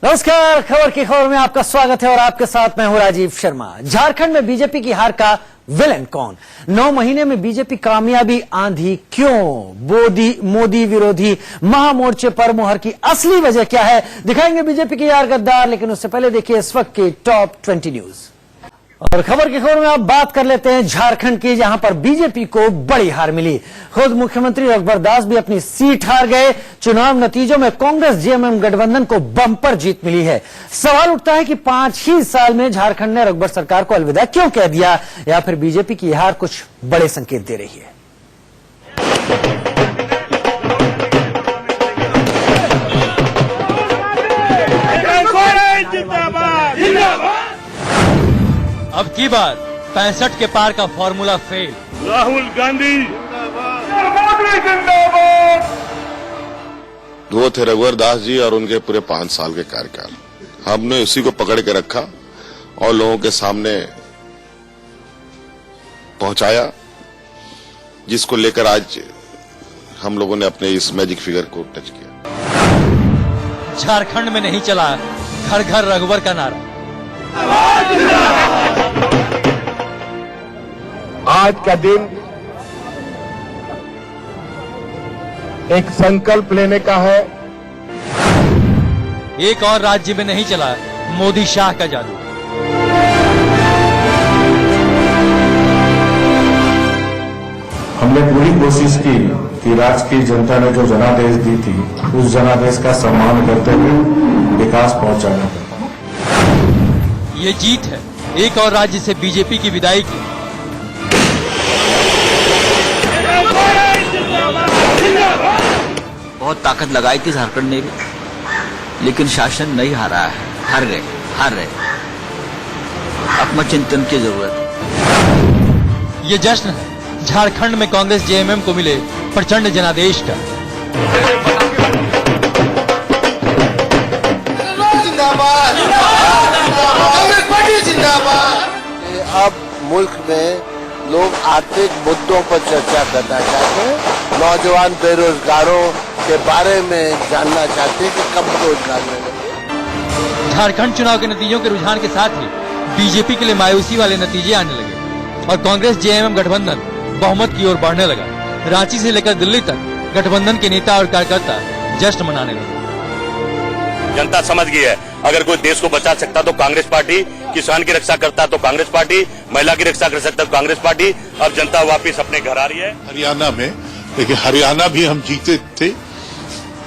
नमस्कार, खबर की खबर में आपका स्वागत है और आपके साथ मैं हूं राजीव शर्मा। झारखंड में बीजेपी की हार का विलेन कौन? 9 महीने में बीजेपी कामयाबी आंधी क्यों? मोदी विरोधी महामोर्चे पर मुहर की असली वजह क्या है? दिखाएंगे बीजेपी की हार गद्दार, लेकिन उससे पहले देखिए इस वक्त की टॉप 20 न्यूज। और खबर की खबर में आप बात कर लेते हैं झारखंड की, जहां पर बीजेपी को बड़ी हार मिली। खुद मुख्यमंत्री रघुवर दास भी अपनी सीट हार गए। चुनाव नतीजों में कांग्रेस जेएमएम गठबंधन को बम्पर जीत मिली है। सवाल उठता है कि 5 ही साल में झारखंड ने रघुवर सरकार को अलविदा क्यों कह दिया, या फिर बीजेपी की हार कुछ बड़े संकेत दे रही है? अब की बार 65 के पार का फॉर्मूला फेल। राहुल गांधी वो थे रघुवर दास जी और उनके पूरे 5 साल के कार्यकाल। हमने उसी को पकड़ के रखा और लोगों के सामने पहुंचाया, जिसको लेकर आज हम लोगों ने अपने इस मैजिक फिगर को टच किया। झारखंड में नहीं चला घर घर रघुवर का नारा। आज का दिन एक संकल्प लेने का है। एक और राज्य में नहीं चला मोदी शाह का जादू। हमने पूरी कोशिश की कि राज्य की जनता ने जो जनादेश दी थी, उस जनादेश का सम्मान करते हुए विकास पहुंचाना था। ये जीत है एक और राज्य से बीजेपी की विदाई की। बहुत ताकत लगाई थी झारखंड ने भी, लेकिन शासन नहीं हारा है। हार गए। आत्मचिंतन की जरूरत है। ये जश्न है झारखंड में कांग्रेस जेएमएम को मिले प्रचंड जनादेश का। अब मुल्क में लोग आर्थिक मुद्दों पर चर्चा करना चाहते हैं, नौजवान बेरोजगारों के बारे में जानना चाहते हैं कि कब रोजगार मिलेगा। झारखंड चुनाव के नतीजों के रुझान के साथ ही बीजेपी के लिए मायूसी वाले नतीजे आने लगे और कांग्रेस जेएमएम गठबंधन बहुमत की ओर बढ़ने लगा। रांची से लेकर दिल्ली तक गठबंधन के नेता और कार्यकर्ता जश्न मनाने लगे। जनता समझ गई है, अगर कोई देश को बचा सकता तो कांग्रेस पार्टी, किसान की रक्षा करता तो कांग्रेस पार्टी, महिला की रक्षा कर सकता तो कांग्रेस पार्टी। अब जनता वापस अपने घर आ रही है। हरियाणा में देखिए, हरियाणा भी हम जीते थे,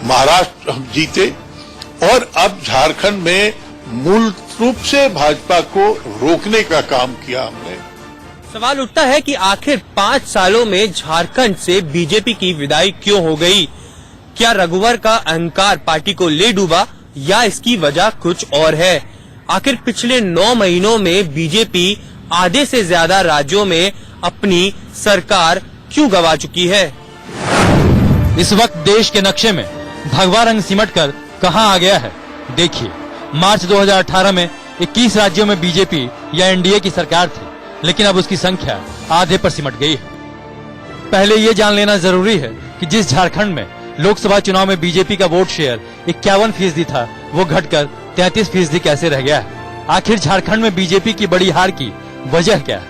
महाराष्ट्र हम जीते, और अब झारखंड में मूल रूप से भाजपा को रोकने का काम किया हमने। सवाल उठता है कि आखिर 5 सालों में झारखंड से बीजेपी की विदाई क्यों हो गई? क्या रघुवर का अहंकार पार्टी को ले डूबा, या इसकी वजह कुछ और है? आखिर पिछले 9 महीनों में बीजेपी आधे से ज्यादा राज्यों में अपनी सरकार क्यों गंवा चुकी है? इस वक्त देश के नक्शे में भगवा रंग सिमटकर कहां आ गया है? देखिए, मार्च 2018 में 21 राज्यों में बीजेपी या एनडीए की सरकार थी, लेकिन अब उसकी संख्या आधे पर सिमट गई है। पहले ये जान लेना जरूरी है कि जिस झारखंड में लोकसभा चुनाव में बीजेपी का वोट शेयर 51% था, वो घटकर 33% कैसे रह गया है? आखिर झारखंड में बीजेपी की बड़ी हार की वजह क्या है?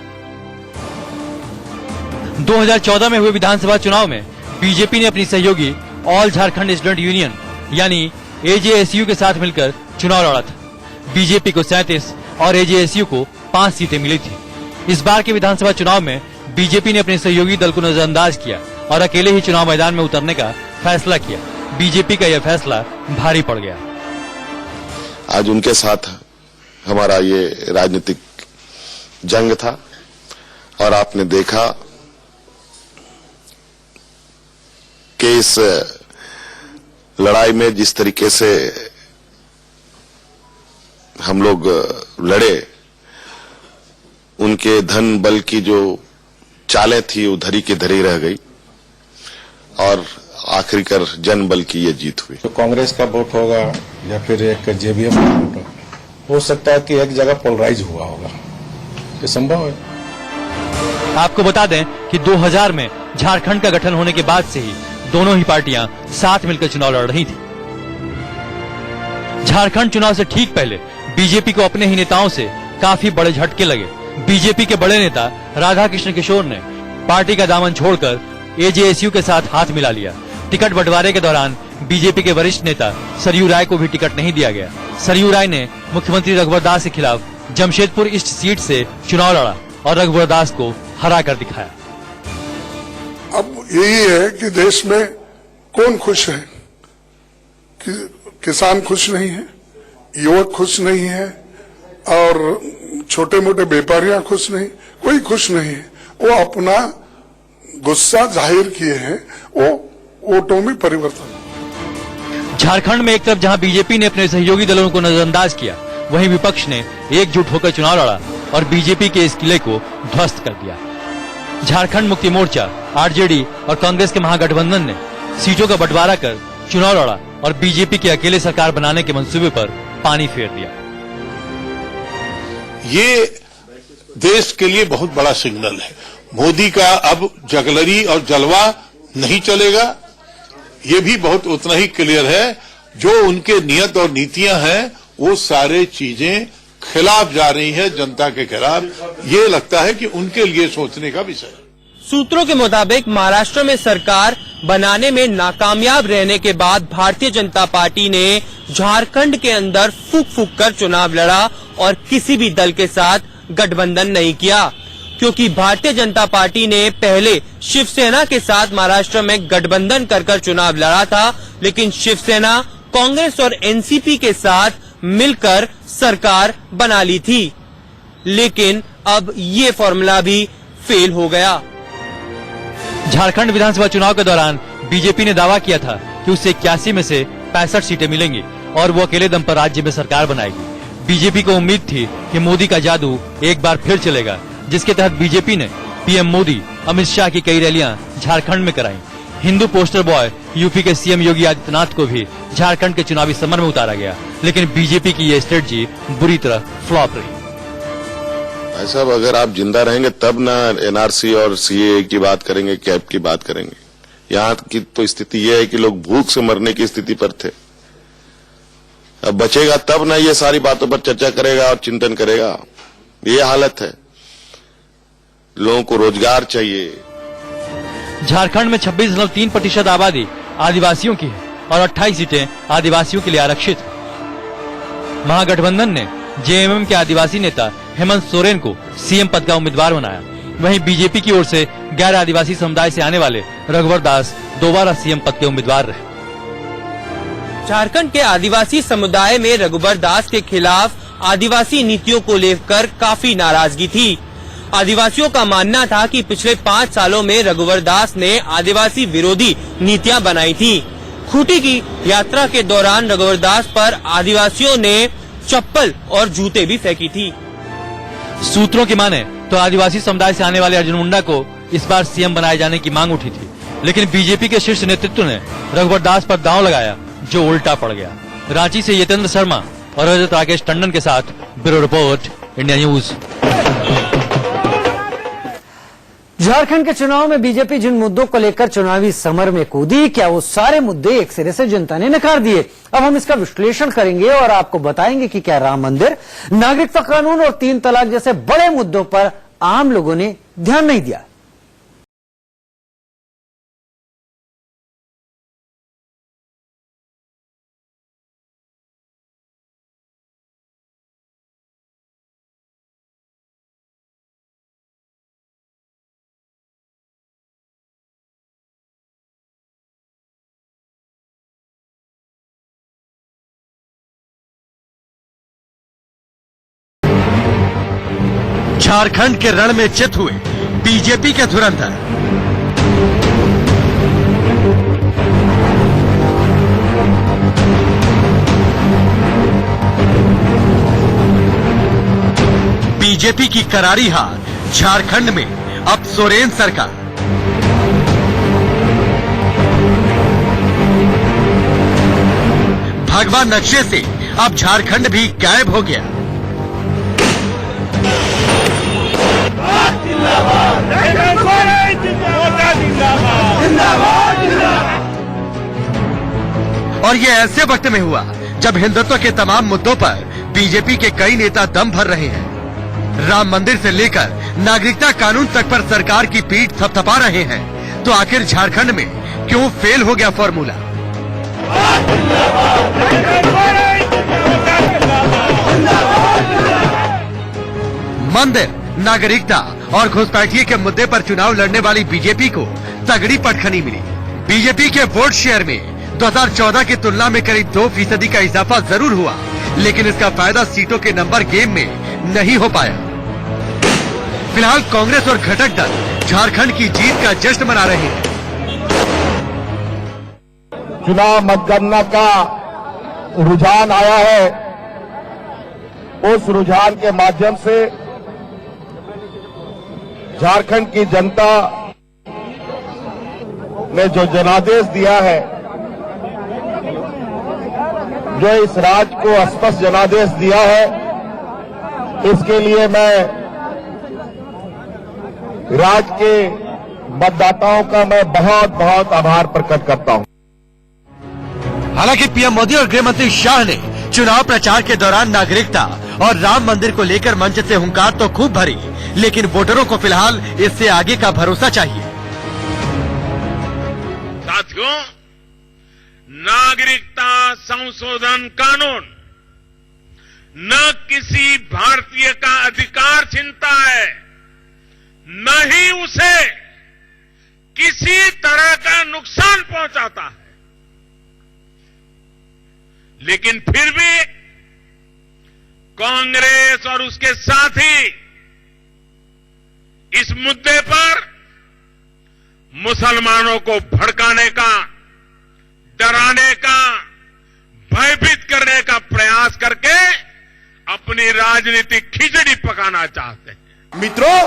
2014 में हुए विधानसभा चुनाव में बीजेपी ने अपनी सहयोगी ऑल झारखंड स्टूडेंट यूनियन यानी एजेएसयू के साथ मिलकर चुनाव लड़ा था। बीजेपी को 37 और एजेएसयू को 5 सीटें मिली थी। इस बार के विधानसभा चुनाव में बीजेपी ने अपने सहयोगी दल को नजरअंदाज किया और अकेले ही चुनाव मैदान में उतरने का फैसला किया। बीजेपी का यह फैसला भारी पड़ गया। आज उनके साथ हमारा ये राजनीतिक जंग था, और आपने देखा कि इस लड़ाई में जिस तरीके से हम लोग लड़े, उनके धन बल की जो चालें थी वो धरी की धरी रह गई, और आखिरकार जन बल की ये जीत हुई। तो कांग्रेस का वोट होगा या फिर एक जेवीएम का वोट होगा, हो सकता है कि एक जगह पोलराइज हुआ होगा, ये संभव है। आपको बता दें कि 2000 में झारखंड का गठन होने के बाद से ही दोनों ही पार्टियां साथ मिलकर चुनाव लड़ रही थी। झारखंड चुनाव से ठीक पहले बीजेपी को अपने ही नेताओं से काफी बड़े झटके लगे। बीजेपी के बड़े नेता राधा कृष्ण किशोर ने पार्टी का दामन छोड़कर एजेएसयू के साथ हाथ मिला लिया। टिकट बंटवारे के दौरान बीजेपी के वरिष्ठ नेता सरयू राय को भी टिकट नहीं दिया गया। सरयू राय ने मुख्यमंत्री रघुवर दास के खिलाफ जमशेदपुर ईस्ट सीट से चुनाव लड़ा और रघुवर दास को हरा कर दिखाया। अब यही है कि देश में कौन खुश है? किसान खुश नहीं है, युवक खुश नहीं है और छोटे मोटे व्यापारियां खुश नहीं, कोई खुश नहीं है। वो अपना गुस्सा जाहिर किए हैं, वो वोटों में परिवर्तन। झारखंड में एक तरफ जहां बीजेपी ने अपने सहयोगी दलों को नजरअंदाज किया, वहीं विपक्ष ने एकजुट होकर चुनाव लड़ा और बीजेपी के इस किले को ध्वस्त कर दिया। झारखंड मुक्ति मोर्चा, आरजेडी और कांग्रेस के महागठबंधन ने सीटों का बंटवारा कर चुनाव लड़ा और बीजेपी की अकेले सरकार बनाने के मंसूबे पर पानी फेर दिया। ये देश के लिए बहुत बड़ा सिग्नल है। मोदी का अब जगलरी और जलवा नहीं चलेगा, ये भी बहुत उतना ही क्लियर है। जो उनके नियत और नीतियां हैं वो सारे चीजें खिलाफ जा रही है, जनता के खिलाफ। ये लगता है कि उनके लिए सोचने का विषय है। सूत्रों के मुताबिक महाराष्ट्र में सरकार बनाने में नाकामयाब रहने के बाद भारतीय जनता पार्टी ने झारखंड के अंदर फूंक फूंक कर चुनाव लड़ा और किसी भी दल के साथ गठबंधन नहीं किया, क्योंकि भारतीय जनता पार्टी ने पहले शिवसेना के साथ महाराष्ट्र में गठबंधन कर चुनाव लड़ा था, लेकिन शिवसेना कांग्रेस और एनसीपी के साथ मिलकर सरकार बना ली थी। लेकिन अब ये फॉर्मूला भी फेल हो गया। झारखंड विधानसभा चुनाव के दौरान बीजेपी ने दावा किया था कि उसे 81 में से 65 सीटें मिलेंगी और वो अकेले दम पर राज्य में सरकार बनाएगी। बीजेपी को उम्मीद थी कि मोदी का जादू एक बार फिर चलेगा, जिसके तहत बीजेपी ने पीएम मोदी, अमित शाह की कई रैलियां झारखंड में कराई। हिंदू पोस्टर बॉय यूपी के सीएम योगी आदित्यनाथ को भी झारखंड के चुनावी समर में उतारा गया, लेकिन बीजेपी की ये स्ट्रेटजी बुरी तरह फ्लॉप रही। भाई साहब, अगर आप जिंदा रहेंगे तब ना एनआरसी और सीएए की बात करेंगे, कैब की बात करेंगे। यहाँ की तो स्थिति यह है कि लोग भूख से मरने की स्थिति पर थे। अब बचेगा तब ना ये सारी बातों पर चर्चा करेगा और चिंतन करेगा। ये हालत है। लोगों को रोजगार चाहिए। झारखंड में 26.3% आबादी आदिवासियों की है और 28 सीटें आदिवासियों के लिए आरक्षित है। महागठबंधन ने जेएमएम के आदिवासी नेता हेमंत सोरेन को सीएम पद का उम्मीदवार बनाया। वहीं बीजेपी की ओर से गैर आदिवासी समुदाय से आने वाले रघुवर दास दोबारा सीएम पद के उम्मीदवार रहे। झारखंड के आदिवासी समुदाय में रघुवर दास के खिलाफ आदिवासी नीतियों को लेकर काफी नाराजगी थी। आदिवासियों का मानना था कि पिछले 5 सालों में रघुवर दास ने आदिवासी विरोधी नीतियां बनाई थी। खूंटी की यात्रा के दौरान रघुवर दास पर आदिवासियों ने चप्पल और जूते भी फेंकी थी। सूत्रों की माने तो आदिवासी समुदाय से आने वाले अर्जुन मुंडा को इस बार सीएम बनाए जाने की मांग उठी थी, लेकिन बीजेपी के शीर्ष नेतृत्व ने रघुवर दास पर दांव लगाया, जो उल्टा पड़ गया। रांची से यतेंद्र शर्मा और रजत राकेश टंडन के साथ bureau report, India news. Jharkhand के चुनाव में बीजेपी जिन मुद्दों को लेकर चुनावी समर में कूदी, क्या वो सारे मुद्दे एक सिरे से जनता ने नकार दिए? अब हम इसका विश्लेषण करेंगे और आपको बताएंगे कि क्या राम मंदिर, नागरिकता कानून और 3 तलाक जैसे बड़े मुद्दों पर आम लोगों ने ध्यान नहीं दिया। झारखंड के रण में चित हुए बीजेपी के धुरंधर। बीजेपी की करारी हार, झारखंड में अब सोरेन सरकार। भगवा नक्शे से अब झारखंड भी गायब हो गया। और ये ऐसे वक्त में हुआ जब हिंदुत्व के तमाम मुद्दों पर बीजेपी के कई नेता दम भर रहे हैं, राम मंदिर से लेकर नागरिकता कानून तक पर सरकार की पीठ थपथपा रहे हैं, तो आखिर झारखंड में क्यों फेल हो गया फॉर्मूला? मंदिर, नागरिकता और घुसपैठिए के मुद्दे पर चुनाव लड़ने वाली बीजेपी को तगड़ी पटखनी मिली। बीजेपी के वोट शेयर में 2014 की तुलना में करीब 2% का इजाफा जरूर हुआ, लेकिन इसका फायदा सीटों के नंबर गेम में नहीं हो पाया। फिलहाल कांग्रेस और घटक दल झारखंड की जीत का जश्न मना रहे हैं। चुनाव मतगणना का रुझान आया है, उस रुझान के माध्यम से झारखंड की जनता ने जो जनादेश दिया है, जो इस राज्य को स्पष्ट जनादेश दिया है, इसके लिए मैं राज्य के मतदाताओं का मैं बहुत बहुत आभार प्रकट करता हूं। हालांकि पीएम मोदी और गृह मंत्री शाह ने चुनाव प्रचार के दौरान नागरिकता और राम मंदिर को लेकर मंच से हुंकार तो खूब भरी, लेकिन वोटरों को फिलहाल इससे आगे का भरोसा चाहिए। साथियों, नागरिकता संशोधन कानून न किसी भारतीय का अधिकार छीनता है, न ही उसे किसी तरह का नुकसान पहुंचाता है, लेकिन फिर भी कांग्रेस और उसके साथी इस मुद्दे पर मुसलमानों को भड़काने का, डराने का, भयभीत करने का प्रयास करके अपनी राजनीतिक खिचड़ी पकाना चाहते हैं। मित्रों,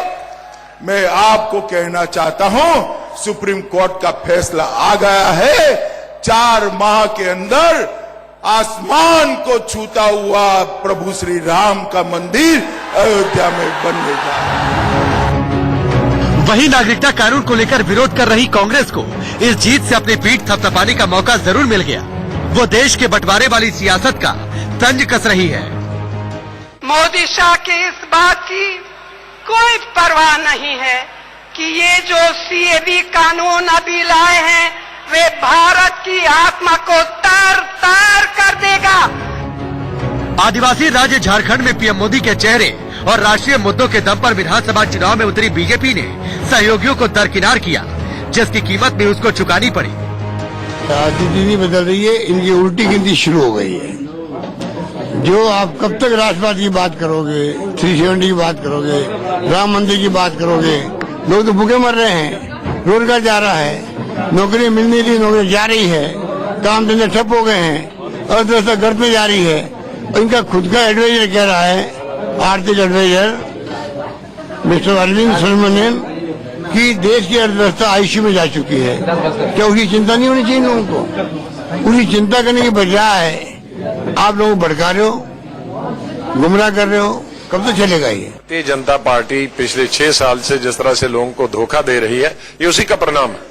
मैं आपको कहना चाहता हूं, सुप्रीम कोर्ट का फैसला आ गया है। 4 माह के अंदर आसमान को छूता हुआ प्रभु श्री राम का मंदिर अयोध्या में बनने जा रहा है। वहीं नागरिकता कानून को लेकर विरोध कर रही कांग्रेस को इस जीत से अपनी पीठ थपथपाने का मौका जरूर मिल गया। वो देश के बंटवारे वाली सियासत का तंज कस रही है। मोदी शाह के इस बात की कोई परवाह नहीं है कि ये जो सीएबी कानून अभी लाए हैं, वे भारत की आत्मा को तार तार कर देगा। आदिवासी राज्य झारखंड में पीएम मोदी के चेहरे और राष्ट्रीय मुद्दों के दम पर विधानसभा चुनाव में उतरी बीजेपी ने सहयोगियों को दरकिनार किया, जिसकी कीमत भी उसको चुकानी पड़ी। राजनीति नहीं बदल रही है, इनकी उल्टी गिनती शुरू हो गई है। जो आप कब तक राष्ट्रवाद की बात करोगे, 370 की बात करोगे, राम मंदिर की बात करोगे? लोग तो भूखे मर रहे हैं, रोजगार जा रहा है, नौकरी मिल नहीं रही, नौकरी जा रही है, काम धंधे ठप हो गए हैं, अर्थव्यवस्था गर्त में जा रही है। और इनका खुद का एडवाइजर कह रहा है, आर्थिक एडवाइजर मिस्टर अरविंद सुब्रमण्यन, कि देश की अर्थव्यवस्था आईसीयू में जा चुकी है। क्या उसकी चिंता नहीं होनी चाहिए लोगों को? उसकी चिंता करने की बजाय आप लोग भड़का रहे हो, गुमराह कर रहे हो, कब तक चलेगा ये? भारतीय जनता पार्टी पिछले 6 साल से जिस तरह से लोगों को धोखा दे रही है, ये उसी का परिणाम है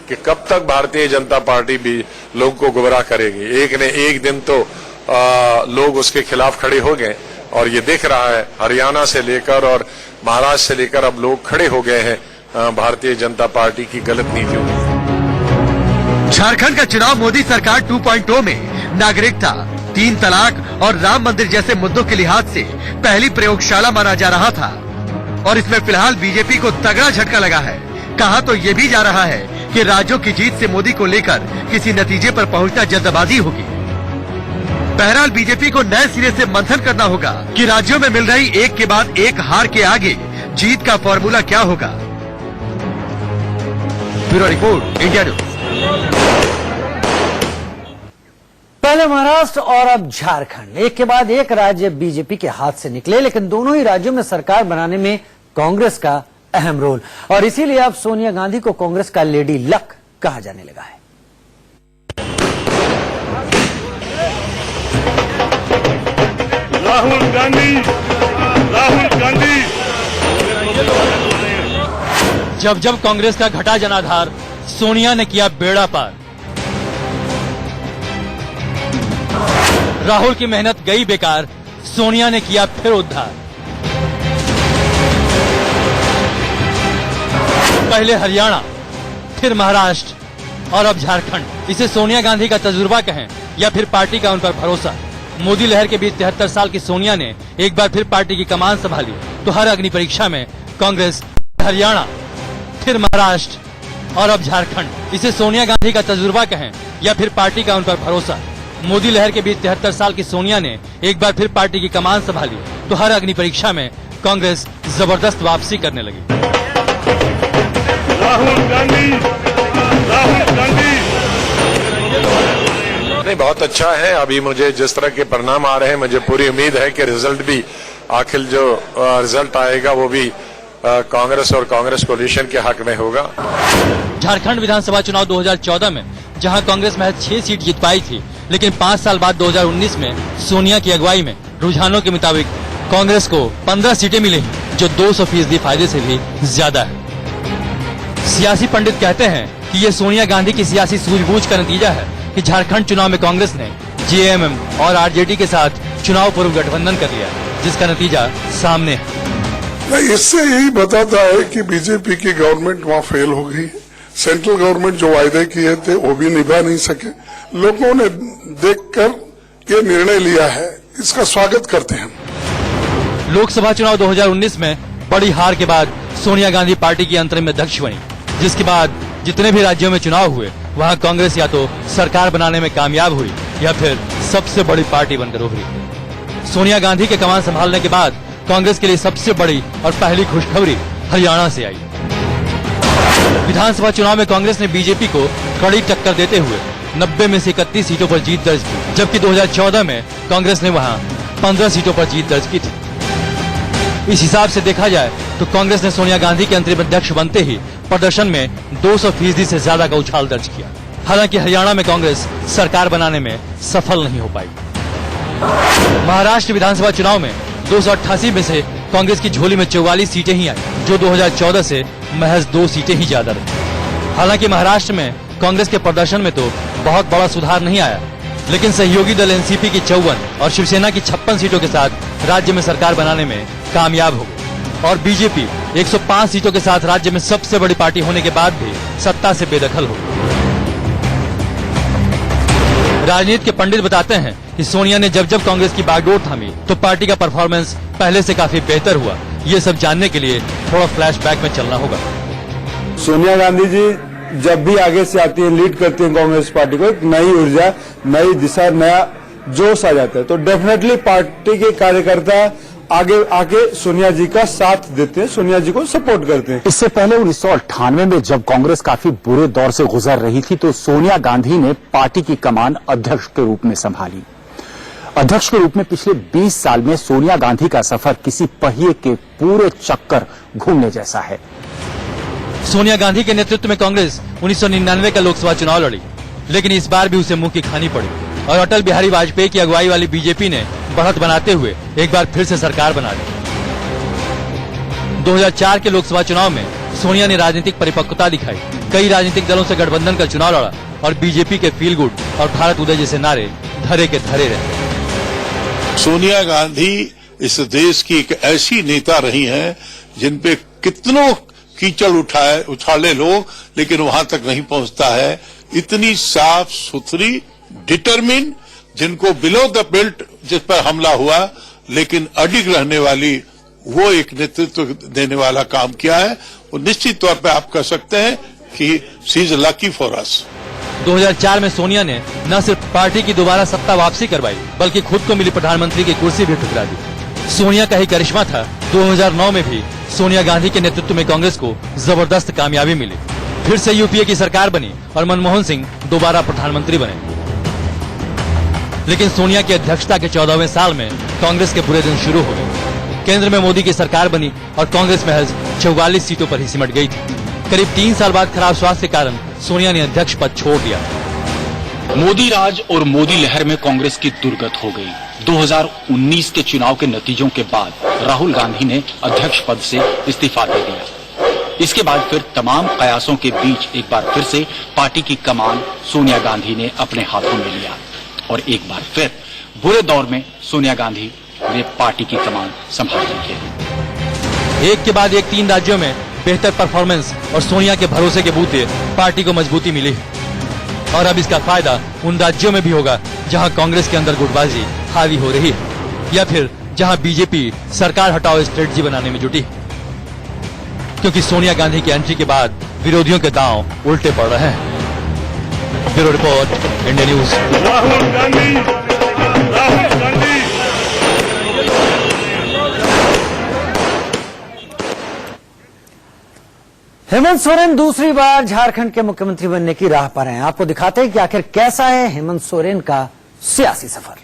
कि कब तक भारतीय जनता पार्टी भी लोगों को गुमराह करेगी। एक ने एक दिन तो लोग उसके खिलाफ खड़े हो गए, और ये दिख रहा है हरियाणा से लेकर और महाराष्ट्र से लेकर अब लोग खड़े हो गए हैं भारतीय जनता पार्टी की गलत नीतियों में। झारखंड का चुनाव मोदी सरकार 2.0 में नागरिकता, 3 तलाक और राम मंदिर जैसे मुद्दों के लिहाज से पहली प्रयोगशाला माना जा रहा था, और इसमें फिलहाल बीजेपी को तगड़ा झटका लगा है। कहा तो ये भी जा रहा है कि राज्यों की जीत से मोदी को लेकर किसी नतीजे पर पहुंचना जल्दबाजी होगी। बहरहाल बीजेपी को नए सिरे से मंथन करना होगा कि राज्यों में मिल रही एक के बाद एक हार के आगे जीत का फॉर्मूला क्या होगा। Bureau report, India news. पहले महाराष्ट्र और अब झारखंड, एक के बाद एक राज्य बीजेपी के हाथ से निकले, लेकिन दोनों ही राज्यों में सरकार बनाने में कांग्रेस का अहम रोल, और इसीलिए अब सोनिया गांधी को कांग्रेस का लेडी लक कहा जाने लगा है। राहुल गांधी। जब जब कांग्रेस का घटा जनाधार, सोनिया ने किया बेड़ा पार। राहुल की मेहनत गई बेकार, सोनिया ने किया फिर उद्धार। पहले हरियाणा, फिर महाराष्ट्र और अब झारखंड। इसे सोनिया गांधी का तजुर्बा कहें या फिर पार्टी का उन पर भरोसा। मोदी लहर के बीच 73 साल की सोनिया ने एक बार फिर पार्टी की कमान संभाली तो हर अग्नि परीक्षा में कांग्रेस, हरियाणा, फिर महाराष्ट्र और अब झारखंड। इसे सोनिया गांधी का तजुर्बा कहें या फिर पार्टी का उन पर भरोसा। मोदी लहर के बीच 73 साल की सोनिया ने एक बार फिर पार्टी की कमान संभाली तो हर अग्नि परीक्षा में कांग्रेस जबरदस्त वापसी करने लगी। राहुल गांधी नहीं, बहुत अच्छा है। अभी मुझे जिस तरह के परिणाम आ रहे हैं, मुझे पूरी उम्मीद है कि रिजल्ट भी आखिर जो रिजल्ट आएगा वो भी कांग्रेस और कांग्रेस कोलिशन के हक में होगा। झारखंड विधानसभा चुनाव 2014 में जहां कांग्रेस महज 6 सीट जीत पाई थी, लेकिन 5 साल बाद 2019 में सोनिया की अगुवाई में रुझानों के मुताबिक कांग्रेस को 15 सीटें मिली, जो 200% फायदे से भी ज्यादा है। सियासी पंडित कहते हैं कि ये सोनिया गांधी की सियासी सूझबूझ का नतीजा है कि झारखंड चुनाव में कांग्रेस ने जेएमएम और आरजेडी के साथ चुनाव पूर्व गठबंधन कर लिया, जिसका नतीजा सामने है। इससे यही बताता है कि बीजेपी की गवर्नमेंट वहाँ फेल हो गई। सेंट्रल गवर्नमेंट जो वायदे किए थे वो भी निभा नहीं सके। लोगों ने देखकर ये निर्णय लिया है, इसका स्वागत करते हैं। लोकसभा चुनाव 2019 में बड़ी हार के बाद सोनिया गांधी पार्टी की अंतरिम अध्यक्ष बनी, जिसके बाद जितने भी राज्यों में चुनाव हुए वहां कांग्रेस या तो सरकार बनाने में कामयाब हुई या फिर सबसे बड़ी पार्टी बनकर उभरी। सोनिया गांधी के कमान संभालने के बाद कांग्रेस के लिए सबसे बड़ी और पहली खुशखबरी हरियाणा से आई। विधानसभा चुनाव में कांग्रेस ने बीजेपी को कड़ी टक्कर देते हुए 90 में से 31 सीटों पर जीत दर्ज की, जबकि 2014 में कांग्रेस ने वहां 15 सीटों पर जीत दर्ज की थी। इस हिसाब से देखा जाए तो कांग्रेस ने सोनिया गांधी के अंतरिम अध्यक्ष बनते ही प्रदर्शन में 200% से ज्यादा का उछाल दर्ज किया। हालांकि हरियाणा में कांग्रेस सरकार बनाने में सफल नहीं हो पाई। महाराष्ट्र विधानसभा चुनाव में 288 में से कांग्रेस की झोली में 44 सीटें ही आई, जो 2014 से महज 2 सीटें ही ज्यादा रही। हालांकि महाराष्ट्र में कांग्रेस के प्रदर्शन में तो बहुत बड़ा सुधार नहीं आया, लेकिन सहयोगी दल एनसीपी की 54 और शिवसेना की 56 सीटों के साथ राज्य में सरकार बनाने में कामयाब हो गई और बीजेपी 105 सीटों के साथ राज्य में सबसे बड़ी पार्टी होने के बाद भी सत्ता से बेदखल हो गई। राजनीति के पंडित बताते हैं कि सोनिया ने जब जब कांग्रेस की बागडोर थामी तो पार्टी का परफॉर्मेंस पहले से काफी बेहतर हुआ। ये सब जानने के लिए थोड़ा फ्लैशबैक में चलना होगा। सोनिया गांधी जी जब भी आगे से आती है, लीड करती है कांग्रेस पार्टी को, एक नई ऊर्जा, नई दिशा, नया जोश आ जाता है। तो डेफिनेटली पार्टी के कार्यकर्ता आगे आके सोनिया जी का साथ देते हैं, सोनिया जी को सपोर्ट करते हैं। इससे पहले 1998 में जब कांग्रेस काफी बुरे दौर से गुजर रही थी तो सोनिया गांधी ने पार्टी की कमान अध्यक्ष के रूप में संभाली। अध्यक्ष के रूप में पिछले 20 साल में सोनिया गांधी का सफर किसी पहिए के पूरे चक्कर घूमने जैसा है। सोनिया गांधी के नेतृत्व में कांग्रेस 1999 का लोकसभा चुनाव लड़ी, लेकिन इस बार भी उसे मुंह की खानी पड़ी और अटल बिहारी वाजपेयी की अगुवाई वाली बीजेपी ने बढ़त बनाते हुए एक बार फिर से सरकार बना ली। 2004 के लोकसभा चुनाव में सोनिया ने राजनीतिक परिपक्वता दिखाई, कई राजनीतिक दलों से गठबंधन का चुनाव लड़ा और बीजेपी के फील गुड और भारत उदय जैसे नारे धरे के धरे रहे। सोनिया गांधी इस देश की एक ऐसी नेता रही हैं जिन पे कितनों कीचड़ उछाले लोग, लेकिन वहां तक नहीं पहुंचता है। इतनी साफ सुथरी, डिटरमिन, जिनको बिलो द बेल्ट जिस पर हमला हुआ लेकिन अडिग रहने वाली, वो एक नेतृत्व देने वाला काम किया है। वो निश्चित तौर पे आप कह सकते हैं कि she is lucky for us. 2004 में सोनिया ने न सिर्फ पार्टी की दोबारा सत्ता वापसी करवाई, बल्कि खुद को मिली प्रधानमंत्री की कुर्सी भी ठुकरा दी। सोनिया का ही करिश्मा था। 2009 में भी सोनिया गांधी के नेतृत्व में कांग्रेस को जबरदस्त कामयाबी मिली, फिर से यूपीए की सरकार बनी और मनमोहन सिंह दोबारा प्रधानमंत्री बने। लेकिन सोनिया की अध्यक्षता के 14वें साल में कांग्रेस के बुरे दिन शुरू हो गए। केंद्र में मोदी की सरकार बनी और कांग्रेस महज 44 सीटों पर ही सिमट गई थी। करीब 3 साल बाद खराब स्वास्थ्य के कारण सोनिया ने अध्यक्ष पद छोड़ दिया। मोदी राज और मोदी लहर में कांग्रेस की दुर्गत हो गई। 2019 के चुनाव के नतीजों के बाद राहुल गांधी ने अध्यक्ष पद से इस्तीफा दे दिया। इसके बाद फिर तमाम कयासों के बीच एक बार फिर से पार्टी की कमान सोनिया गांधी ने अपने हाथों में लिया और एक बार फिर बुरे दौर में सोनिया गांधी ने पार्टी की कमान संभाल रखी है। एक के बाद एक 3 राज्यों में बेहतर परफॉर्मेंस और सोनिया के भरोसे के बूते पार्टी को मजबूती मिली और अब इसका फायदा उन राज्यों में भी होगा जहां कांग्रेस के अंदर गुटबाजी हावी हो रही है या फिर जहां बीजेपी सरकार हटाओ स्ट्रेटजी बनाने में जुटी, क्योंकि सोनिया गांधी की एंट्री के बाद विरोधियों के दांव उल्टे पड़ रहे हैं। Bureau report, India news. Rahul Gandhi, Rahul Gandhi. Hemant Soren दूसरी बार झारखंड के मुख्यमंत्री बनने की राह पर हैं। आपको दिखाते हैं कि आखिर कैसा है हेमंत सोरेन का सियासी सफर।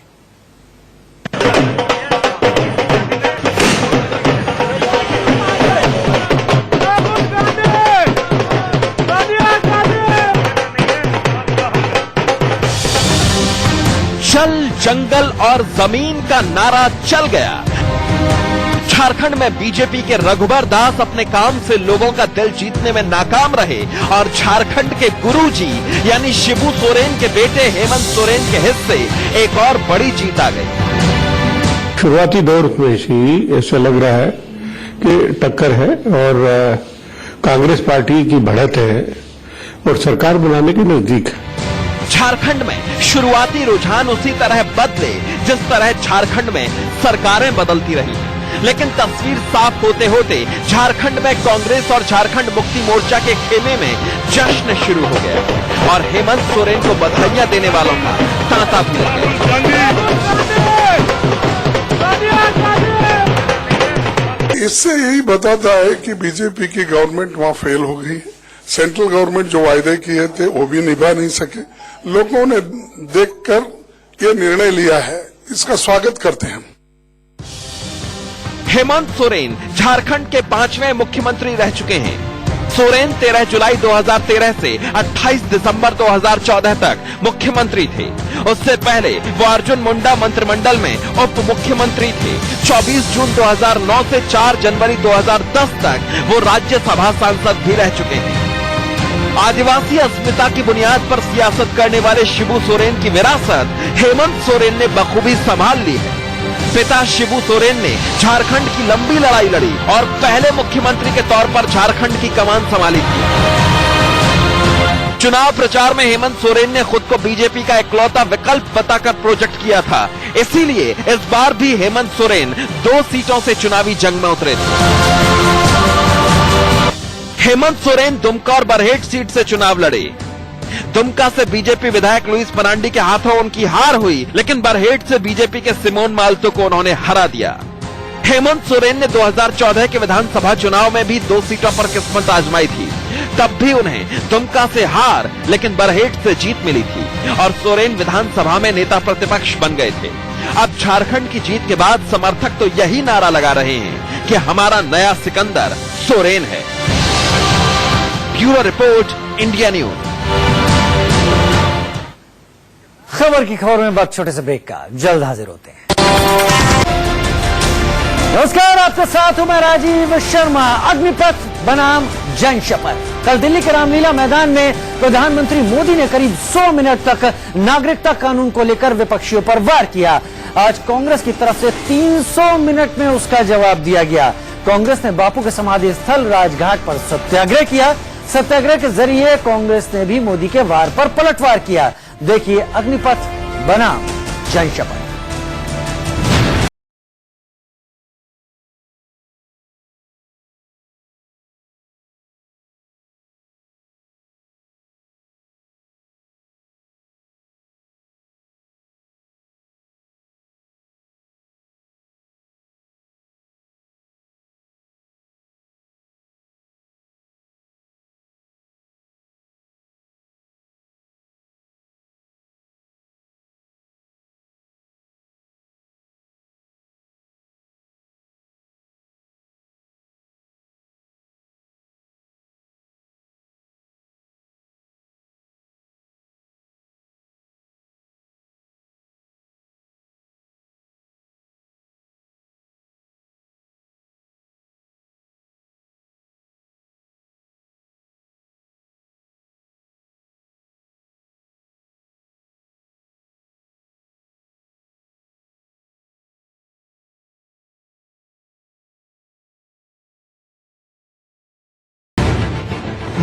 जल, जंगल और जमीन का नारा चल गया। झारखंड में बीजेपी के रघुबर दास अपने काम से लोगों का दिल जीतने में नाकाम रहे और झारखंड के गुरुजी यानी शिबू सोरेन के बेटे हेमंत सोरेन के हिस्से एक और बड़ी जीत आ गई। शुरुआती दौर में ही ऐसा लग रहा है कि टक्कर है और कांग्रेस पार्टी की बढ़त है और सरकार बनाने के नजदीक है। झारखंड में शुरुआती रुझान उसी तरह बदले जिस तरह झारखंड में सरकारें बदलती रही, लेकिन तस्वीर साफ होते होते झारखंड में कांग्रेस और झारखंड मुक्ति मोर्चा के खेमे में जश्न शुरू हो गया और हेमंत सोरेन को बधाइयां देने वालों का तांता भी लग गया। इससे यही बताता है कि बीजेपी की गवर्नमेंट वहां फेल हो गई। सेंट्रल गवर्नमेंट जो वायदे किए थे वो भी निभा नहीं सके। लोगों ने देखकर ये निर्णय लिया है, इसका स्वागत करते हैं। हेमंत सोरेन झारखंड के 5वें मुख्यमंत्री रह चुके हैं। सोरेन 13 जुलाई 2013 से 28 दिसंबर 2014 तक मुख्यमंत्री थे। उससे पहले वो अर्जुन मुंडा मंत्रिमंडल में उप मुख्यमंत्री थे। 24 जून 2009 से 4 जनवरी 2010 तक वो राज्यसभा सांसद भी रह चुके हैं। आदिवासी अस्मिता की बुनियाद पर सियासत करने वाले शिबू सोरेन की विरासत हेमंत सोरेन ने बखूबी संभाल ली है। पिता शिबू सोरेन ने झारखंड की लंबी लड़ाई लड़ी और पहले मुख्यमंत्री के तौर पर झारखंड की कमान संभाली थी। चुनाव प्रचार में हेमंत सोरेन ने खुद को बीजेपी का इकलौता विकल्प बताकर प्रोजेक्ट किया था, इसीलिए इस बार भी हेमंत सोरेन 2 सीटों से चुनावी जंग में उतरे थे। हेमंत सोरेन दुमका और बरहेट सीट से चुनाव लड़े। दुमका से बीजेपी विधायक लुइस मरांडी के हाथों उनकी हार हुई, लेकिन बरहेट से बीजेपी के सिमोन मालतो को उन्होंने हरा दिया। हेमंत सोरेन ने 2014 के विधानसभा चुनाव में भी 2 सीटों पर किस्मत आजमाई थी। तब भी उन्हें दुमका से हार लेकिन बरहेट से जीत मिली थी और सोरेन विधानसभा में नेता प्रतिपक्ष बन गए थे। अब झारखंड की जीत के बाद समर्थक तो यही नारा लगा रहे हैं कि हमारा नया सिकंदर सोरेन है। Bureau report, India news. खबर की खबर में वक्त छोटे से ब्रेक का, जल्द हाजिर होते हैं। नमस्कार, आपके साथ हूं मैं राजीव शर्मा। अग्निपथ बनाम जन शपथ। कल दिल्ली के रामलीला मैदान में प्रधानमंत्री मोदी ने करीब 100 मिनट तक नागरिकता कानून को लेकर विपक्षियों पर वार किया। आज कांग्रेस की तरफ से 300 मिनट में उसका जवाब दिया गया। कांग्रेस ने बापू के समाधि स्थल राजघाट पर सत्याग्रह किया। सत्याग्रह के जरिए कांग्रेस ने भी मोदी के वार पर पलटवार किया। देखिए अग्निपथ बनाम जन शपथ।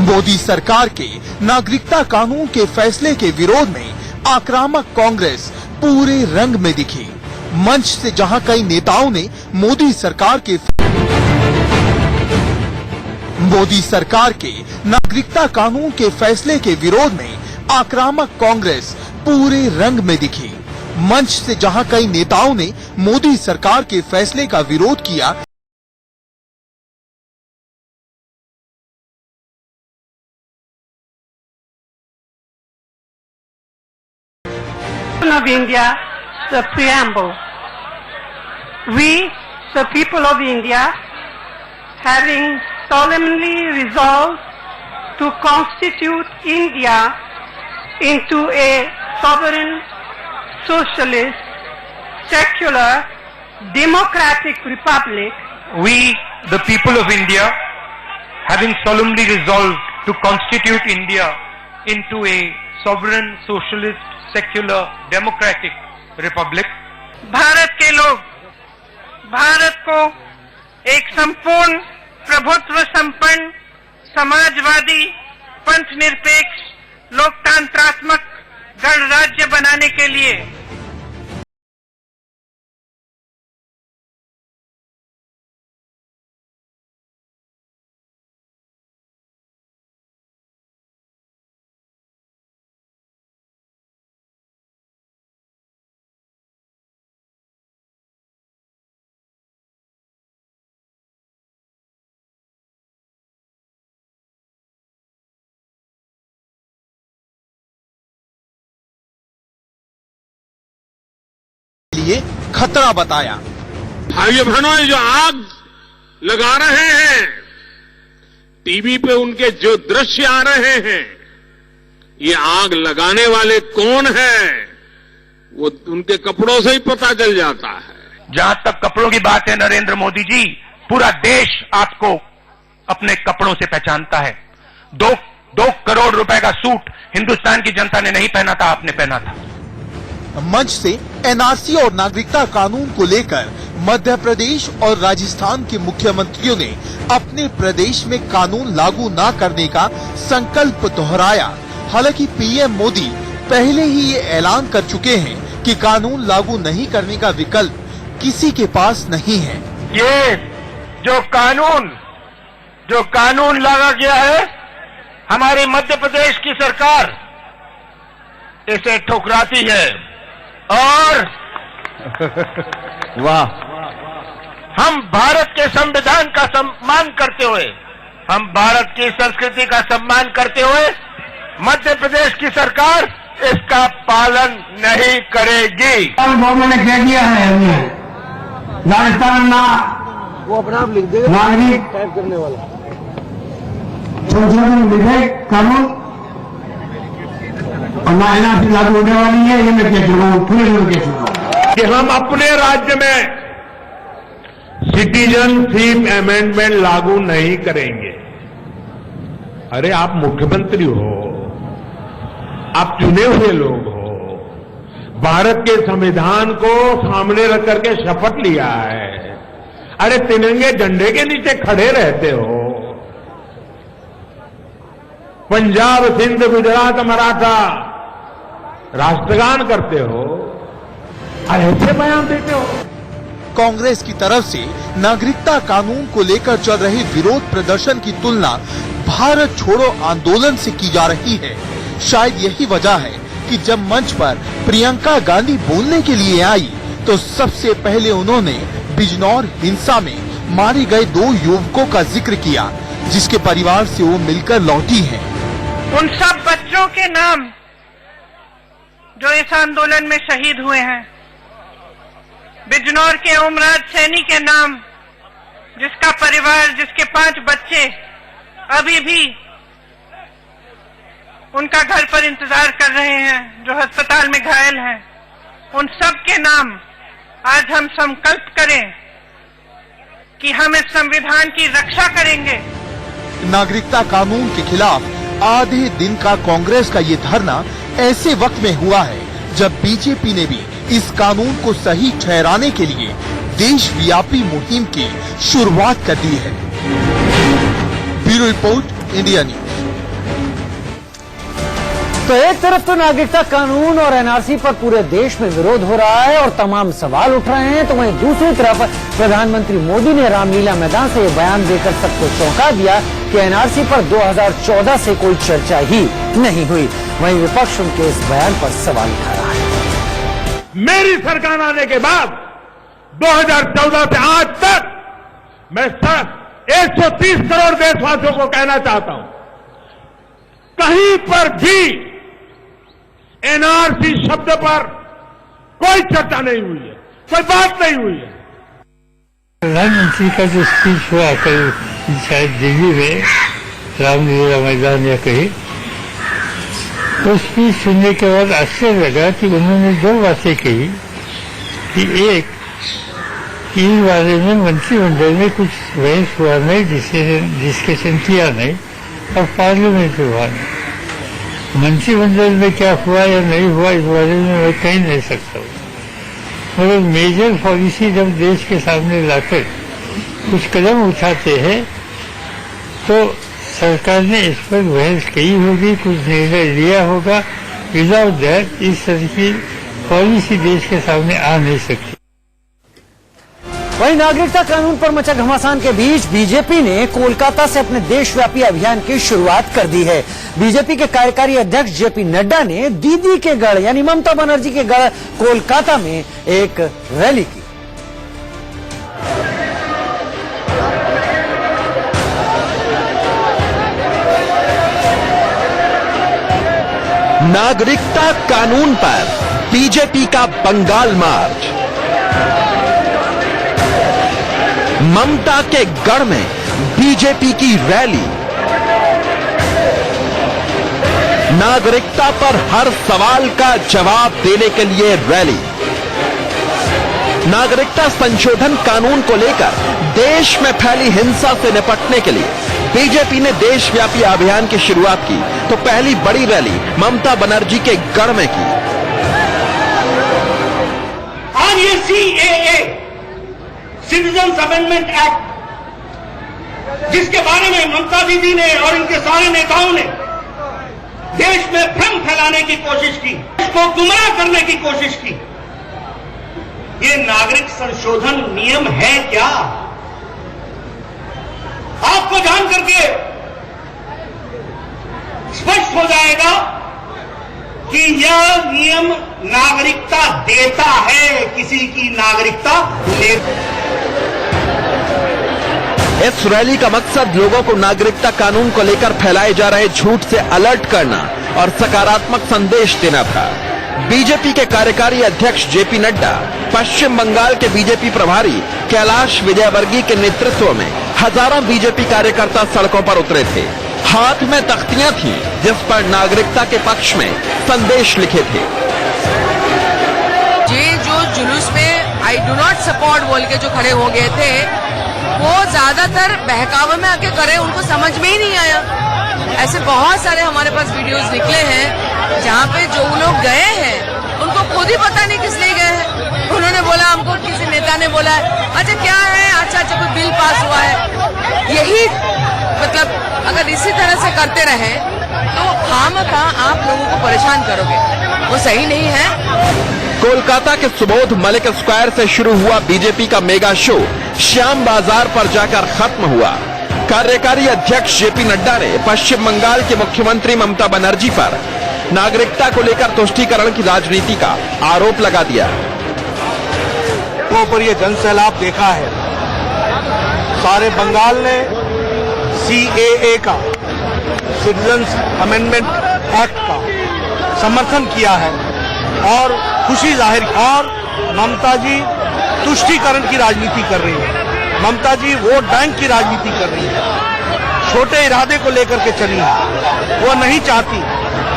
मोदी सरकार के नागरिकता कानून के फैसले के विरोध में आक्रामक कांग्रेस पूरे रंग में दिखी। मंच से जहां कई नेताओं ने मोदी सरकार के नागरिकता कानून के फैसले के विरोध में आक्रामक कांग्रेस पूरे रंग में दिखी। मंच से जहां कई नेताओं ने मोदी सरकार के फैसले का विरोध किया, of India, the preamble. We, the people of India, having solemnly resolved to constitute India into a sovereign, socialist, secular, democratic republic. We, the people of India, having solemnly resolved to constitute India into a sovereign, socialist, secular democratic Republic. Bharat के लोग भारत को एक संपूर्ण प्रभुत्व संपन्न समाजवादी पंथनिरपेक्ष लोकतंत्रात्मक गणराज्य बनाने के लिए खतरा बताया। भाइयों बहनों, जो आग लगा रहे हैं, टीवी पे उनके जो दृश्य आ रहे हैं, ये आग लगाने वाले कौन हैं, वो उनके कपड़ों से ही पता चल जाता है। जहां तक कपड़ों की बात है नरेंद्र मोदी जी, पूरा देश आपको अपने कपड़ों से पहचानता है। 2 करोड़ रुपए का सूट हिंदुस्तान की जनता ने नहीं पहना था, आपने पहना था। मंच से एनआरसी और नागरिकता कानून को लेकर मध्य प्रदेश और राजस्थान के मुख्यमंत्रियों ने अपने प्रदेश में कानून लागू न करने का संकल्प दोहराया। हालांकि पीएम मोदी पहले ही ये ऐलान कर चुके हैं कि कानून लागू नहीं करने का विकल्प किसी के पास नहीं है। ये जो कानून लागा गया है, हमारी मध्य प्रदेश की सरकार इसे ठुकराती है और वाह, हम भारत के संविधान का सम्मान करते हुए, हम भारत की संस्कृति का सम्मान करते हुए मध्य प्रदेश की सरकार इसका पालन नहीं करेगी। गवर्नमेंट ने कह दिया है, हमने राजस्थान ना वो अपना आप लिख देगा, नागरिक टाइप करने वाला संशोधन विधेयक कानून और ना एनआरसी लागू होने वाली है। ये मैं कह चुका हूँ, पूरे में कह चुका हूँ कि हम अपने राज्य में सिटीजनशिप अमेंडमेंट लागू नहीं करेंगे। अरे आप मुख्यमंत्री हो, आप चुने हुए लोग हो, भारत के संविधान को सामने रख करके शपथ लिया है। अरे तिरंगे झंडे के नीचे खड़े रहते हो, पंजाब, सिंध, गुजरात, मराठा राष्ट्रगान करते हो, ऐसे बयान देते हो। कांग्रेस की तरफ से नागरिकता कानून को लेकर चल रहे विरोध प्रदर्शन की तुलना भारत छोड़ो आंदोलन से की जा रही है। शायद यही वजह है कि जब मंच पर प्रियंका गांधी बोलने के लिए आई तो सबसे पहले उन्होंने बिजनौर हिंसा में मारे गए 2 युवकों का जिक्र किया, जिसके परिवार से वो मिलकर लौटी हैं। उन सब बच्चों के नाम जो इस आंदोलन में शहीद हुए हैं, बिजनौर के उमराज सैनी के नाम, जिसका परिवार, जिसके 5 बच्चे अभी भी उनका घर पर इंतजार कर रहे हैं, जो अस्पताल में घायल हैं, उन सब के नाम आज हम संकल्प करें कि हम इस संविधान की रक्षा करेंगे। नागरिकता कानून के खिलाफ आधे दिन का कांग्रेस का ये धरना ऐसे वक्त में हुआ है जब बीजेपी ने भी इस कानून को सही ठहराने के लिए देशव्यापी मुहिम की शुरुआत कर दी है। Bureau report, India news. तो एक तरफ तो नागरिकता कानून और एनआरसी पर पूरे देश में विरोध हो रहा है और तमाम सवाल उठ रहे हैं, तो वहीं दूसरी तरफ प्रधानमंत्री मोदी ने रामलीला मैदान से यह बयान देकर सबको चौंका दिया कि एनआरसी पर 2014 से कोई चर्चा ही नहीं हुई। वहीं विपक्ष उनके इस बयान पर सवाल उठा रहा है। मेरी सरकार आने के बाद 2014 से आज तक मैं 130 करोड़ देशवासियों को कहना चाहता हूं, कहीं पर भी एनआरसी शब्द पर कोई चर्चा नहीं हुई है, कोई बात नहीं हुई है। प्रधानमंत्री का जो स्पीच हुआ कल शायद दिल्ली में रामलीला मैदान या कहीं, वो स्पीच सुनने के बाद आश्चर्य लगा कि उन्होंने दो बातें कही कि एक, इस बारे में मंत्रिमंडल में कुछ बहस हुआ नहीं, डिस्कशन किया नहीं और पार्लियामेंट में हुआ नहीं। मंत्रिमंडल में क्या हुआ या नहीं हुआ इस बारे में मैं कह नहीं सकता हूँ, मगर मेजर पॉलिसी जब देश के सामने लाकर कुछ कदम उठाते हैं तो सरकार ने इस पर बहस की होगी, कुछ निर्णय लिया होगा। विदाउट दैट इस तरह की पॉलिसी देश के सामने आ नहीं सकती। वहीं नागरिकता कानून पर मचा घमासान के बीच बीजेपी ने कोलकाता से अपने देशव्यापी अभियान की शुरुआत कर दी है। बीजेपी के कार्यकारी अध्यक्ष जेपी नड्डा ने दीदी के गढ़ यानी ममता बनर्जी के गढ़ कोलकाता में एक रैली की। नागरिकता कानून पर बीजेपी का बंगाल मार्च, ममता के गढ़ में बीजेपी की रैली, नागरिकता पर हर सवाल का जवाब देने के लिए रैली, नागरिकता संशोधन कानून को लेकर देश में फैली हिंसा से निपटने के लिए बीजेपी ने देशव्यापी अभियान की शुरुआत की, तो पहली बड़ी रैली ममता बनर्जी के गढ़ में की। आज ये सीएए सिटीजन्स अमेंडमेंट एक्ट, जिसके बारे में ममता दीदी ने और इनके सारे नेताओं ने देश में भ्रम फैलाने की कोशिश की, देश को गुमराह करने की कोशिश की, ये नागरिक संशोधन नियम है क्या? आपको जान करके स्पष्ट हो जाएगा कि यह नियम नागरिकता देता है, किसी की नागरिकता लेता। इस रैली का मकसद लोगों को नागरिकता कानून को लेकर फैलाए जा रहे झूठ से अलर्ट करना और सकारात्मक संदेश देना था। बीजेपी के कार्यकारी अध्यक्ष जेपी नड्डा, पश्चिम बंगाल के बीजेपी प्रभारी कैलाश विजयवर्गीय के नेतृत्व में हजारों बीजेपी कार्यकर्ता सड़कों पर उतरे थे। हाथ में तख्तियां थीं जिस पर नागरिकता के पक्ष में संदेश लिखे थे। ये जो जुलूस में आई डू नॉट सपोर्ट बोल के जो खड़े हो गए थे, वो ज्यादातर बहकावे में आके करे, उनको समझ में ही नहीं आया। ऐसे बहुत सारे हमारे पास वीडियोस निकले हैं जहाँ पे जो लोग गए हैं उनको खुद ही पता नहीं किस लिए गए हैं। उन्होंने बोला, हमको किसी नेता ने बोला अच्छा क्या है, अच्छा कोई बिल पास हुआ है। यही मतलब अगर इसी तरह से करते रहे तो खामखा आप लोगों को परेशान करोगे, वो सही नहीं है। कोलकाता के सुबोध मलिक स्क्वायर से शुरू हुआ बीजेपी का मेगा शो श्याम बाजार पर जाकर खत्म हुआ। कार्यकारी अध्यक्ष जेपी नड्डा ने पश्चिम बंगाल के मुख्यमंत्री ममता बनर्जी पर नागरिकता को लेकर तुष्टीकरण की राजनीति का आरोप लगा दिया। पर ये जनसैलाब देखा है, सारे बंगाल ने सीएए का, सिटीजन्स अमेंडमेंट एक्ट का समर्थन किया है और खुशी जाहिर, और ममता जी तुष्टीकरण की राजनीति कर रही है। ममता जी वोट बैंक की राजनीति कर रही है, छोटे इरादे को लेकर के चली है। वो नहीं चाहती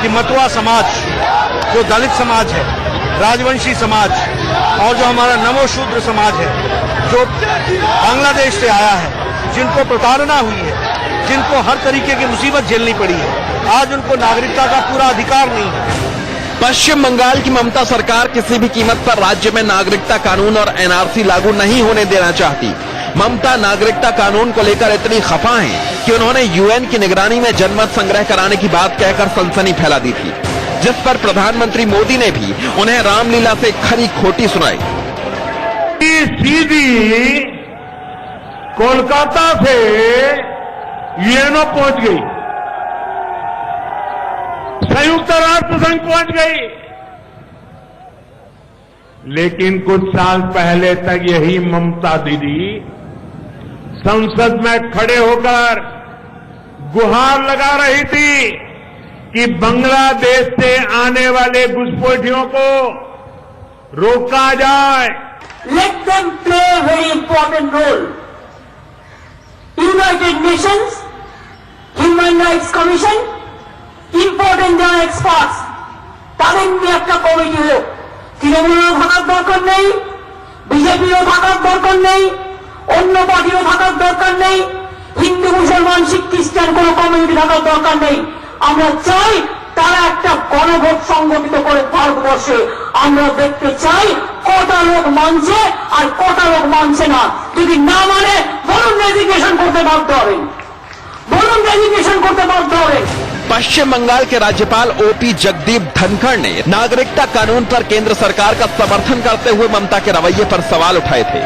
कि मतुआ समाज, जो दलित समाज है, राजवंशी समाज और जो हमारा नमो शूद्र समाज है, जो बांग्लादेश से आया है, जिनको प्रताड़ना हुई है, जिनको हर तरीके की मुसीबत झेलनी पड़ी है, आज उनको नागरिकता का पूरा अधिकार नहीं है। पश्चिम बंगाल की ममता सरकार किसी भी कीमत पर राज्य में नागरिकता कानून और एनआरसी लागू नहीं होने देना चाहती। ममता नागरिकता कानून को लेकर इतनी खफा हैं कि उन्होंने यूएन की निगरानी में जनमत संग्रह कराने की बात कहकर सनसनी फैला दी थी। जिस पर प्रधानमंत्री मोदी ने भी उन्हें रामलीला से खरी खोटी सुनाई। सीधी कोलकाता से यूएनओ पहुंच गई, संयुक्त राष्ट्र संघ पहुंच गई, लेकिन कुछ साल पहले तक यही ममता दीदी संसद में खड़े होकर गुहार लगा रही थी कि बांग्लादेश से आने वाले घुसपैठियों को रोका जाए। Let them play a very important role. United Nations, Human Rights Commission, important যারা experts, তাদের নিয়ে একটা কমিটি হোক। তৃণমূলেও থাকার দরকার নেই, বিজেপিও থাকার দরকার নেই, অন্য পার্টিও থাকার দরকার নেই, হিন্দু মুসলমান শিখ খ্রিস্টান কোনো কমিউনিটি থাকার দরকার নেই। আমরা চাই তারা একটা গণভোট সংগঠিত করে ভারতবর্ষে আমরা দেখতে চাই কটা লোক মানছে আর কটা লোক মানছে না। যদি না মানে বলুন রেজিগনেশন করতে বাধ্য হবেন, বলুন রেজিগনেশন করতে বাধ্য হবেন। पश्चिम बंगाल के राज्यपाल ओपी जगदीप धनखड़ ने नागरिकता कानून पर केंद्र सरकार का समर्थन करते हुए ममता के रवैये पर सवाल उठाए थे।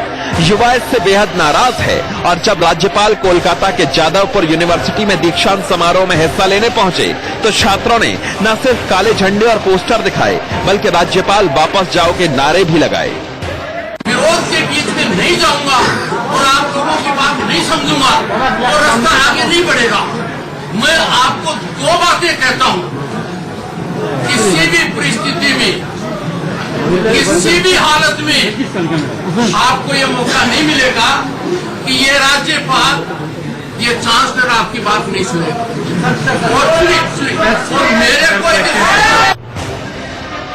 युवा इससे बेहद नाराज है और जब राज्यपाल कोलकाता के जादवपुर यूनिवर्सिटी में दीक्षांत समारोह में हिस्सा लेने पहुंचे तो छात्रों ने न सिर्फ काले झंडे और पोस्टर दिखाए बल्कि राज्यपाल वापस जाओ के नारे भी लगाए। विरोध के बीच में नहीं जाऊंगा और आप लोगों की बात नहीं समझूंगा और रास्ता आगे नहीं बढ़ेगा। मैं आपको दो बातें कहता हूं, किसी भी परिस्थिति में, किसी भी हालत में आपको ये मौका नहीं मिलेगा कि ये राज्यपाल ये चांसलर आपकी बात नहीं सुनेगा। और मेरे को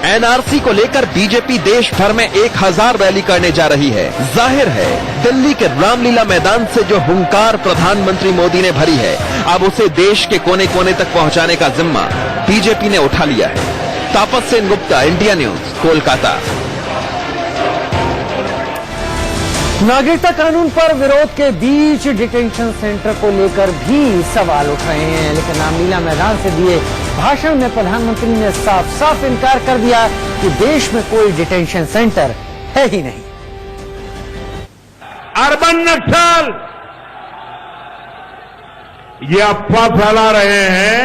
एनआरसी को लेकर बीजेपी देश भर में 1000 रैली करने जा रही है। जाहिर है दिल्ली के रामलीला मैदान से जो हुंकार प्रधानमंत्री मोदी ने भरी है अब उसे देश के कोने कोने तक पहुंचाने का जिम्मा बीजेपी ने उठा लिया है। तापस सेन गुप्ता, इंडिया न्यूज, कोलकाता। नागरिकता कानून पर विरोध के बीच डिटेंशन सेंटर को लेकर भी सवाल उठ रहे हैं, लेकिन रामलीला मैदान से दिए भाषण में प्रधानमंत्री ने साफ साफ इनकार कर दिया कि देश में कोई डिटेंशन सेंटर है ही नहीं। अर्बन नक्सल ये अफवाह फैला रहे हैं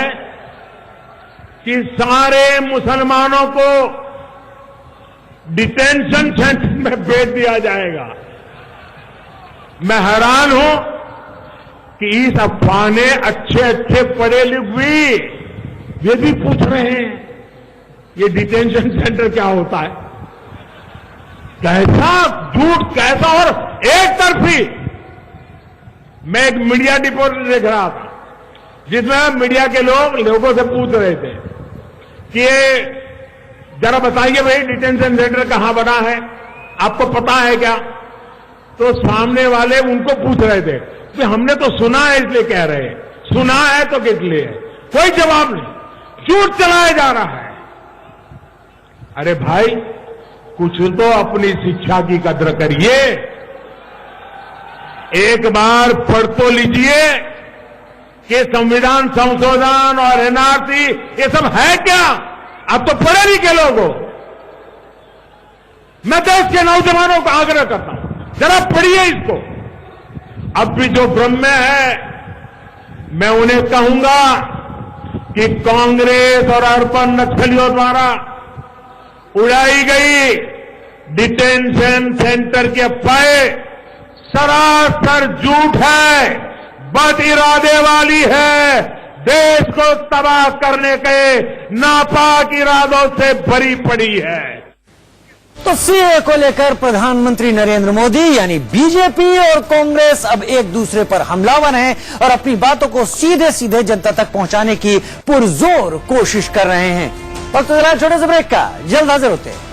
कि सारे मुसलमानों को डिटेंशन सेंटर में भेज दिया जाएगा। मैं हैरान हूं कि इस अफवाह ने अच्छे अच्छे पढ़े लिखे ये भी पूछ रहे हैं ये डिटेंशन सेंटर क्या होता है, कैसा झूठ, कैसा और एक तरफी। मैं एक मीडिया रिपोर्ट देख रहा था जिसमें मीडिया के लोगों से पूछ रहे थे कि ये जरा बताइए भाई डिटेंशन सेंटर कहां बना है, आपको पता है क्या? तो सामने वाले उनको पूछ रहे थे कि हमने तो सुना है इसलिए कह रहे हैं, सुना है तो किस लिए? कोई जवाब नहीं, झूठ चलाया जा रहा है। अरे भाई कुछ तो अपनी शिक्षा की कद्र करिए, एक बार पढ़ तो लीजिए कि संविधान संशोधन और एनआरसी ये सब है क्या? अब तो पढ़े लिखे लोग हो। मैं देश के नौजवानों को आग्रह करता हूं जरा पढ़िए इसको। अब भी जो भ्रम में है मैं उन्हें कहूंगा कि कांग्रेस और अर्बन नक्सलियों द्वारा उड़ाई गई डिटेंशन सेंटर की अफवाहें सरासर झूठ है, बद इरादे वाली है, देश को तबाह करने के नापाक इरादों से भरी पड़ी है। तो सीए को लेकर प्रधानमंत्री नरेंद्र मोदी यानी बीजेपी और कांग्रेस अब एक दूसरे पर हमलावर हैं और अपनी बातों को सीधे सीधे जनता तक पहुंचाने की पुरजोर कोशिश कर रहे हैं। वक्त जरा छोटे से ब्रेक का, जल्द हाजिर होते हैं।